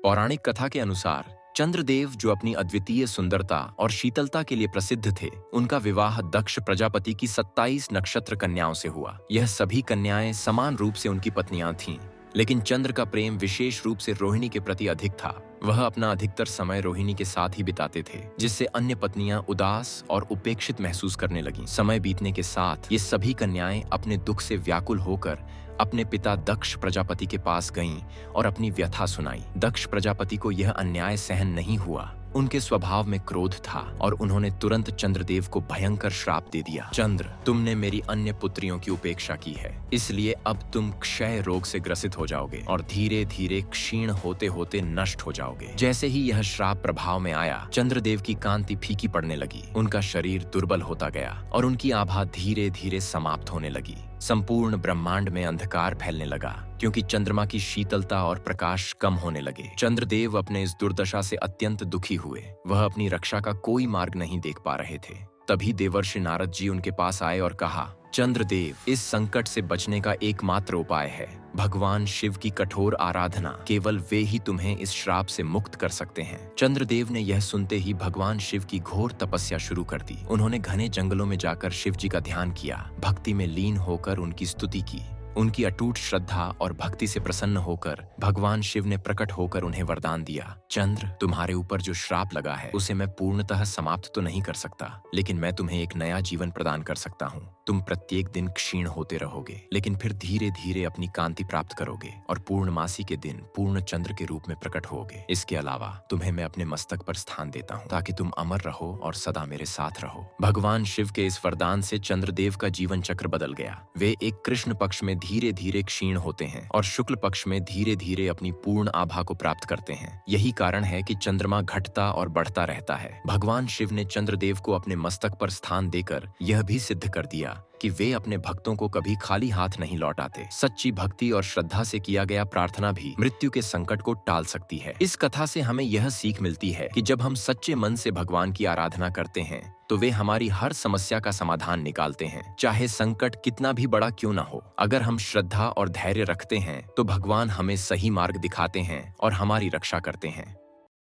पौराणिक कथा के अनुसार चंद्रदेव, जो अपनी अद्वितीय सुंदरता और शीतलता के लिए प्रसिद्ध थे, उनका विवाह दक्ष प्रजापति की 27 नक्षत्र कन्याओं से हुआ। यह सभी कन्याएं समान रूप से उनकी पत्नियां थीं, लेकिन चंद्र का प्रेम विशेष रूप से रोहिणी के प्रति अधिक था। वह अपना अधिकतर समय रोहिणी के साथ ही बिताते थे, जिससे अन्य पत्नियां उदास और उपेक्षित महसूस करने लगीं। समय बीतने के साथ ये सभी कन्याएं अपने दुख से व्याकुल होकर अपने पिता दक्ष प्रजापति के पास गईं और अपनी व्यथा सुनाई। दक्ष प्रजापति को यह अन्याय सहन नहीं हुआ। उनके स्वभाव में क्रोध था और उन्होंने तुरंत चंद्रदेव को भयंकर श्राप दे दिया। चंद्र, तुमने मेरी अन्य पुत्रियों की उपेक्षा की है, इसलिए अब तुम क्षय रोग से ग्रसित हो जाओगे और धीरे धीरे क्षीण होते होते नष्ट हो जाओगे। जैसे ही यह श्राप प्रभाव में आया, चंद्रदेव की कांति फीकी पड़ने लगी, उनका शरीर दुर्बल होता गया और उनकी आभा धीरे धीरे समाप्त होने लगी। संपूर्ण ब्रह्मांड में अंधकार फैलने लगा, क्योंकि चंद्रमा की शीतलता और प्रकाश कम होने लगे। चंद्रदेव अपने इस दुर्दशा से अत्यंत दुखी हुए। वह अपनी रक्षा का कोई मार्ग नहीं देख पा रहे थे। तभी देवर्षि नारद जी उनके पास आए और कहा, चंद्रदेव, इस संकट से बचने का एकमात्र उपाय है भगवान शिव की कठोर आराधना। केवल वे ही तुम्हें इस श्राप से मुक्त कर सकते हैं। चंद्रदेव ने यह सुनते ही भगवान शिव की घोर तपस्या शुरू कर दी। उन्होंने घने जंगलों में जाकर शिव जी का ध्यान किया, भक्ति में लीन होकर उनकी स्तुति की। उनकी अटूट श्रद्धा और भक्ति से प्रसन्न होकर भगवान शिव ने प्रकट होकर उन्हें वरदान दिया, चंद्र, तुम्हारे ऊपर जो श्राप लगा है उसे मैं पूर्णतः समाप्त तो नहीं कर सकता, लेकिन मैं तुम्हें एक नया जीवन प्रदान कर सकता हूँ। तुम प्रत्येक दिन क्षीण होते रहोगे, लेकिन फिर धीरे धीरे अपनी कांति प्राप्त करोगे और पूर्णमासी के दिन पूर्ण चंद्र के रूप में प्रकट होगे। इसके अलावा तुम्हें मैं अपने मस्तक पर स्थान देता हूँ, ताकि तुम अमर रहो और सदा मेरे साथ रहो। भगवान शिव के इस वरदान से चंद्रदेव का जीवन चक्र बदल गया। वे एक कृष्ण पक्ष में धीरे धीरे क्षीण होते हैं और शुक्ल पक्ष में धीरे धीरे अपनी पूर्ण आभा को प्राप्त करते हैं। यही कारण है कि चंद्रमा घटता और बढ़ता रहता है। भगवान शिव ने चंद्रदेव को अपने मस्तक पर स्थान देकर यह भी सिद्ध कर दिया कि वे अपने भक्तों को कभी खाली हाथ नहीं लौटाते। सच्ची भक्ति और श्रद्धा से किया गया प्रार्थना भी मृत्यु के संकट को टाल सकती है। इस कथा से हमें यह सीख मिलती है कि जब हम सच्चे मन से भगवान की आराधना करते हैं, तो वे हमारी हर समस्या का समाधान निकालते हैं, चाहे संकट कितना भी बड़ा क्यों ना हो। अगर हम श्रद्धा और धैर्य रखते हैं, तो भगवान हमें सही मार्ग दिखाते हैं और हमारी रक्षा करते हैं।